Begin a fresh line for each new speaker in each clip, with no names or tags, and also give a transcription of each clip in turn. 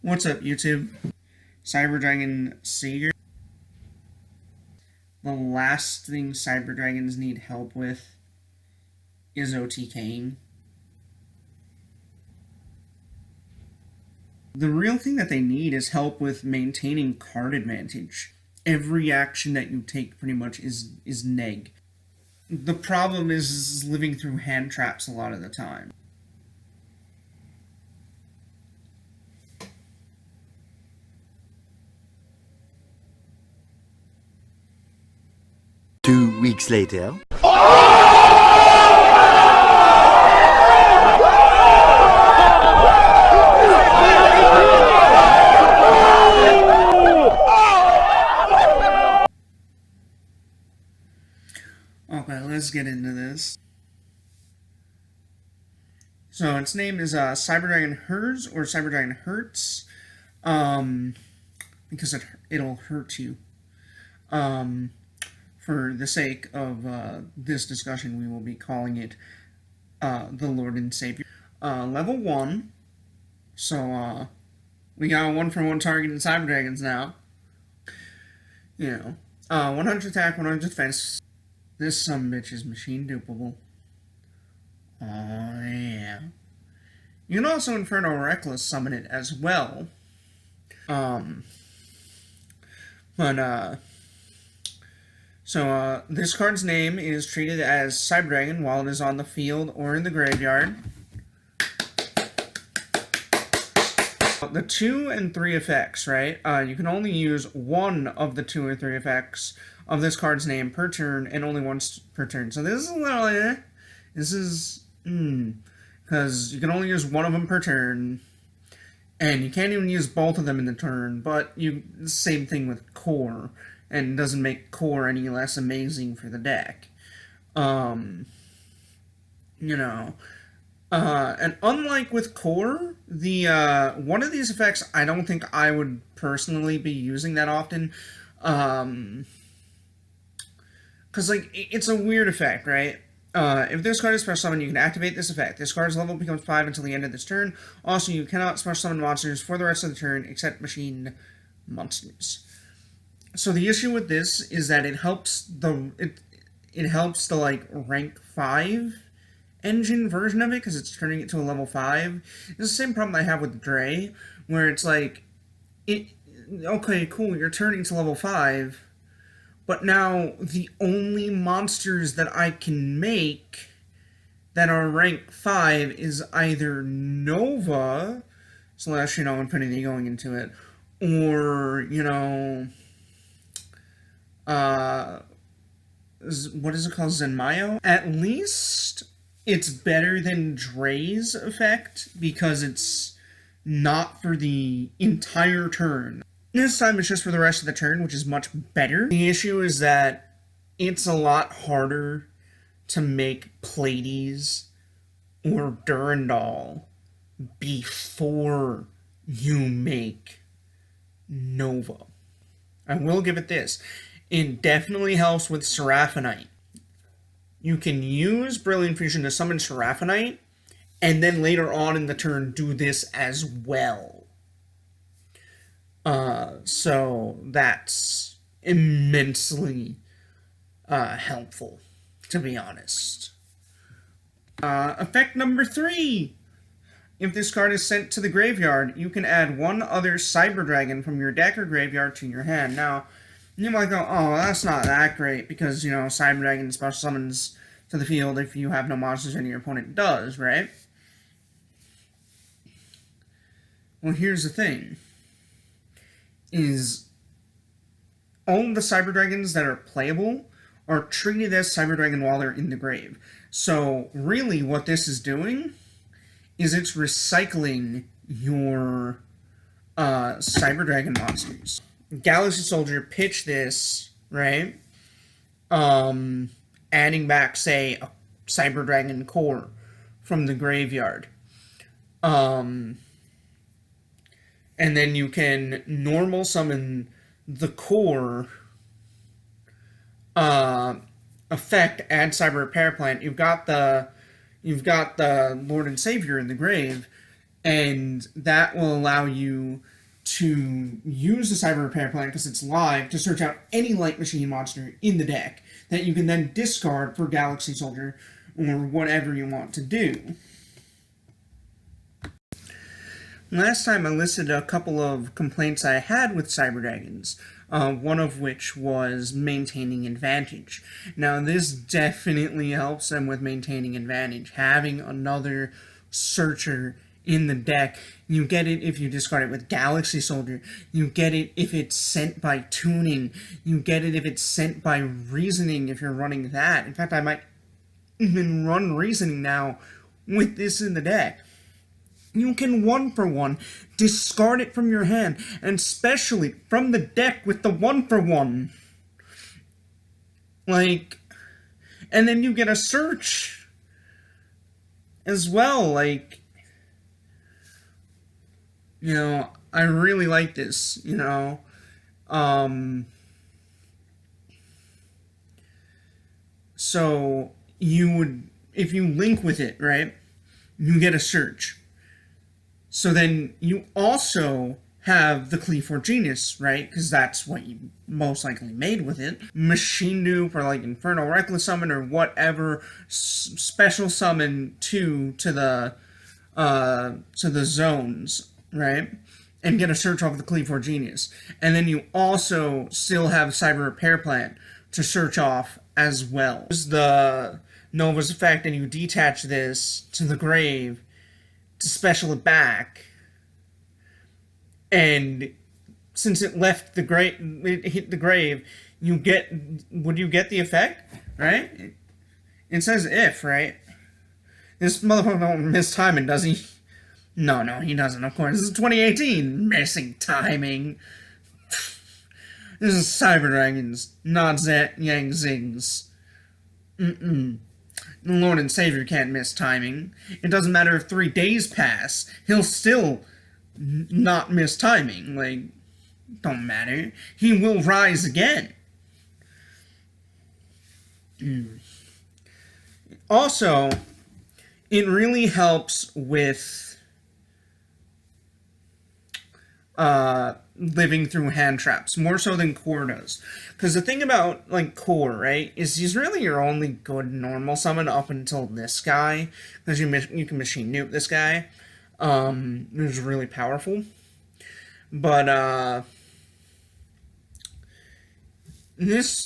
What's up, YouTube? Cyber Dragon Savior. The last thing Cyber Dragons need help with is OTKing. The real thing that they need is help with maintaining card advantage. Every action that you take pretty much is neg. The problem is living through hand traps a lot of the time.
Two weeks later.
Okay, let's get into this. So its name is Cyber Dragon Hertz or Cyber Dragon Hertz, because it'll hurt you. For the sake of this discussion, we will be calling it the Lord and Savior. Level 1. So we got a 1-for-1 target in Cyber Dragons now. 100 attack, 100 defense. This sumbitch is machine dupable. Oh yeah. You can also Inferno Reckless summon it as well. So this card's name is treated as Cyber Dragon while it is on the field or in the graveyard. The 2 and 3 effects, right? You can only use one of the 2 or 3 effects of this card's name per turn, and only once per turn. So this is a little This is, because you can only use one of them per turn, and you can't even use both of them in the turn, but same thing with Core, and it doesn't make Core any less amazing for the deck. And unlike with Core, the one of these effects I don't think I would personally be using that often, because it's a weird effect, right? If this card is special summon, you can activate this effect. This card's level becomes 5 until the end of this turn. Also, you cannot special summon monsters for the rest of the turn except machine monsters. So the issue with this is that it helps the rank 5 engine version of it, because it's turning it to a level 5. It's the same problem I have with Dre, where it's okay, cool, you're turning to level 5, but now the only monsters that I can make that are rank 5 is either Nova / Infinity going into it, or, what is it called, Zenmayo? At least it's better than Dre's effect, because it's not for the entire turn. This time it's just for the rest of the turn, which is much better. The issue is that it's a lot harder to make Pleiades or Durandal before you make Nova. I will give it this. It definitely helps with Seraphonite. You can use Brilliant Fusion to summon Seraphonite, and then later on in the turn do this as well. So that's immensely helpful, to be honest. Effect number 3. If this card is sent to the graveyard, you can add one other Cyber Dragon from your deck or graveyard to your hand. Now, you might go, oh, that's not that great, because, Cyber Dragon special summons to the field if you have no monsters and your opponent does, right? Well, here's the thing. Is all the Cyber Dragons that are playable are treated as Cyber Dragon while they're in the grave. So, really, what this is doing is it's recycling your Cyber Dragon monsters. Galaxy Soldier pitched this, right? Adding back, say, a Cyber Dragon core from the graveyard. And then you can normal summon the core effect, add Cyber Repair Plant. You've got the Lord and Savior in the grave, and that will allow you to use the Cyber Repair Plant, because it's live, to search out any Light Machine monster in the deck that you can then discard for Galaxy Soldier or whatever you want to do. Last time I listed a couple of complaints I had with Cyber Dragons, one of which was maintaining advantage. Now this definitely helps them with maintaining advantage. Having another searcher in the deck, you get it if you discard it with Galaxy Soldier, you get it if it's sent by tuning, you get it if it's sent by reasoning if you're running that. In fact, I might even run reasoning now with this in the deck. You can 1-for-1 discard it from your hand, and especially from the deck with the 1-for-1. Like, and then you get a search as well. Like, you know, I really like this, you know. So you would, if you link with it, right, you get a search. So then you also have the Cleaver Genius, right? Because that's what you most likely made with it. Machine Dupe or like Infernal Reckless Summon or whatever, special summon to the zones, right? And get a search off the Cleaver Genius. And then you also still have Cyber Repair Plant to search off as well. This is the Nova's effect, and you detach this to the grave to special it back, and since it left the grave, it hit the grave, you get, would you get the effect, right? It says if, right? This motherfucker don't miss timing, does he? No, he doesn't, of course. This is 2018, missing timing. This is Cyber Dragons, not Yang Zings. The Lord and Savior can't miss timing. It doesn't matter if 3 days pass, he'll still not miss timing. Like, don't matter. He will rise again. Also, it really helps with living through hand traps, more so than Core does. Because the thing about, like, Core, right, is he's really your only good normal summon up until this guy, because you can machine nuke this guy, which is really powerful. But, this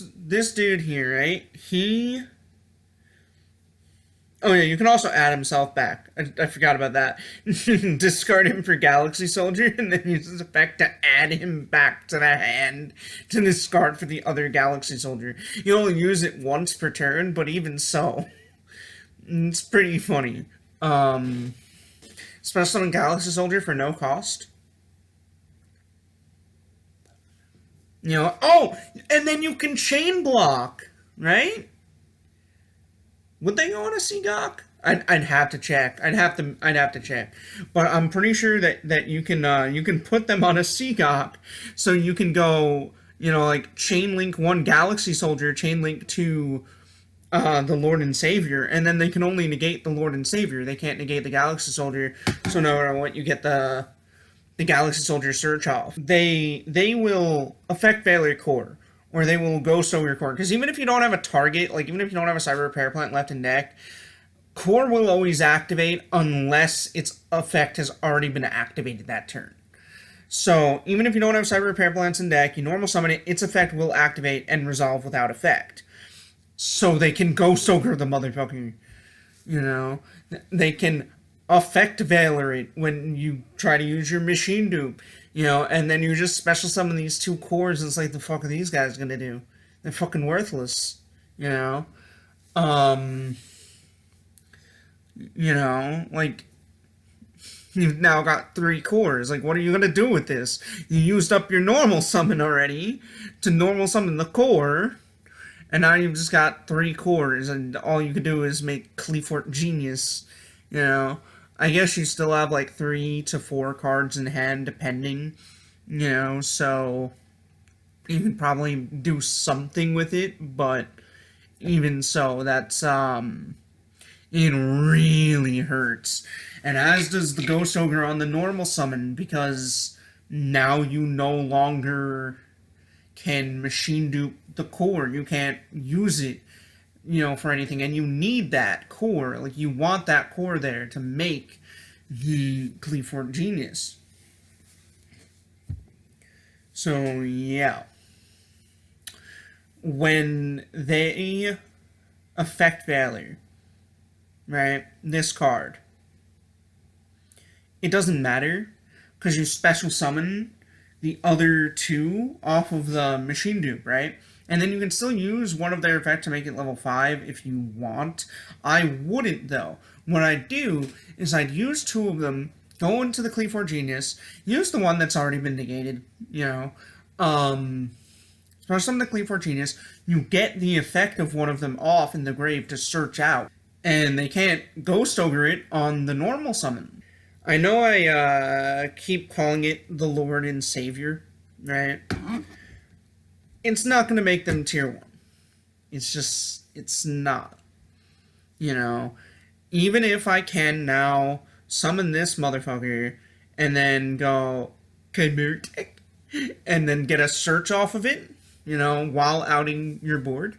dude here, right, he... Oh yeah, you can also add himself back. I forgot about that. Discard him for Galaxy Soldier, and then use his effect to add him back to the hand to discard for the other Galaxy Soldier. You only use it once per turn, but even so, it's pretty funny. Special summon Galaxy Soldier for no cost. You know, oh, and then you can chain block, right? Would they go on a Seagok? I'd have to check. I'd have to check. But I'm pretty sure that you can put them on a Seagok, so you can go, you know, like chain link one Galaxy Soldier, chain link to the Lord and Savior, and then they can only negate the Lord and Savior. They can't negate the Galaxy Soldier. So no matter what, you get the Galaxy Soldier search off. They will affect Failure Core, or they will Ghost over your Core. Because even if you don't have a target, like even if you don't have a Cyber Repair Plant left in deck, Core will always activate unless its effect has already been activated that turn. So even if you don't have Cyber Repair Plants in deck, you normal summon it, its effect will activate and resolve without effect. So they can Ghost Ogre the motherfucker. You know? They can affect Valorant when you try to use your Machine Dupe. You know, and then you just special summon these two cores, and it's like, the fuck are these guys gonna do? They're fucking worthless. You know? You know, like, you've now got 3 cores. Like, what are you gonna do with this? You used up your normal summon already to normal summon the core, and now you've just got 3 cores, and all you could do is make Cleaver Genius. You know? I guess you still have like 3 to 4 cards in hand, depending, you know, so you can probably do something with it, but even so, that's, it really hurts. And as does the Ghost Ogre on the normal summon, because Now you no longer can machine dupe the core. You can't use it, for anything. And you need that core. Like, you want that core there to make the Cleveland Genius. So, yeah. When they affect value, right, this card, it doesn't matter because you special summon the other two off of the machine dupe, right? And then you can still use one of their effects to make it level 5 if you want. I wouldn't, though. What I'd do is I'd use two of them, go into the Cleveland Genius, use the one that's already been negated, special summon the Cleveland Genius, you get the effect of one of them off in the grave to search out. And they can't ghost ogre it on the normal summon. I know I keep calling it the Lord and Savior, right? It's not going to make them tier 1. It's not. Even if I can now summon this motherfucker and then go, and then get a search off of it, while outing your board.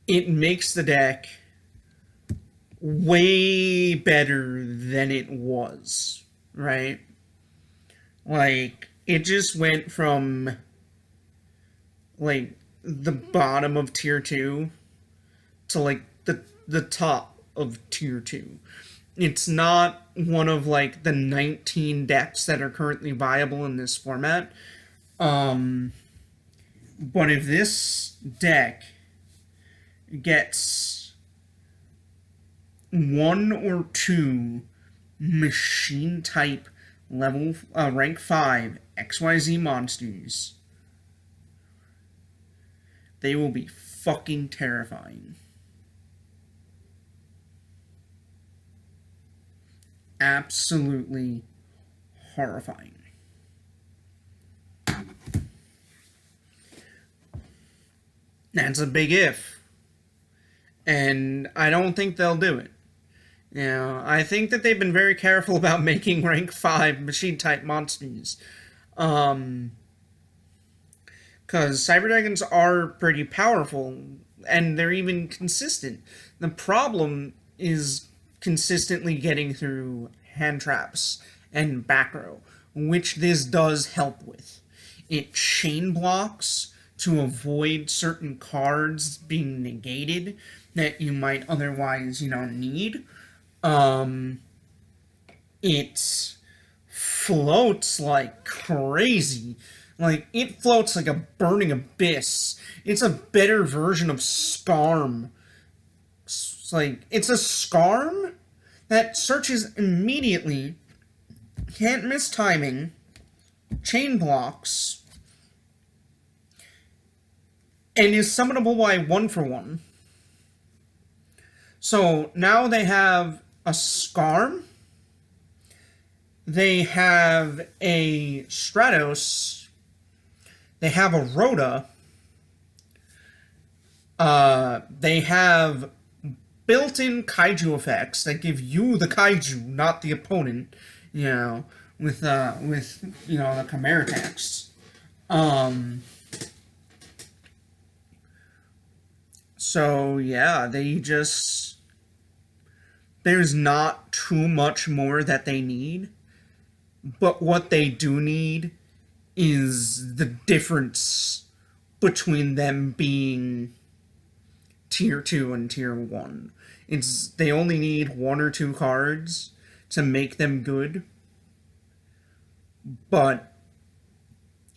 It makes the deck way better than it was, right? Like, it just went from, like, the bottom of tier 2 to, like, the top of tier 2. It's not one of, like, the 19 decks that are currently viable in this format. But if this deck gets 1 or 2 machine type level rank 5 XYZ monsters, they will be fucking terrifying. Absolutely horrifying. That's a big if. And I don't think they'll do it. I think that they've been very careful about making rank 5 machine type monsters. Because Cyber Dragons are pretty powerful, and they're even consistent. The problem is consistently getting through hand traps and back row, which this does help with. It chain blocks to avoid certain cards being negated that you might otherwise, need. It floats like crazy. Like, it floats like a burning abyss. It's a better version of Scarm. It's a Scarm that searches immediately, can't miss timing, chain blocks, and is summonable by 1-for-1. So now they have a Scarm, they have a Stratos, they have a Rhoda, they have built-in kaiju effects that give you the kaiju, not the opponent, with the Chimera attacks. So, yeah, there's not too much more that they need, but what they do need is the difference between them being tier 2 and tier 1. They only need 1 or 2 cards to make them good, but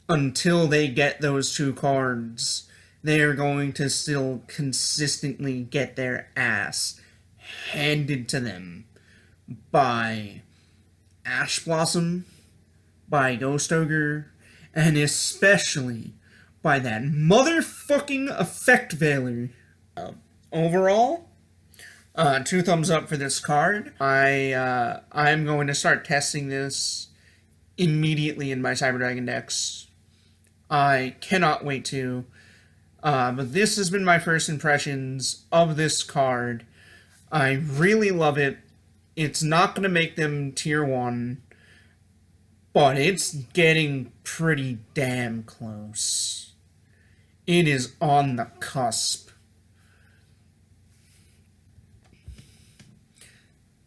until they get those 2 cards, they are going to still consistently get their ass handed to them by Ash Blossom, by Ghost Ogre, and especially by that motherfucking Effect Veiler. Overall, 2 thumbs up for this card. I'm going to start testing this immediately in my Cyber Dragon decks. I cannot wait to. But this has been my first impressions of this card. I really love it. It's not going to make them tier 1, but it's getting pretty damn close. It is on the cusp.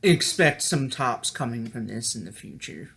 Expect some tops coming from this in the future.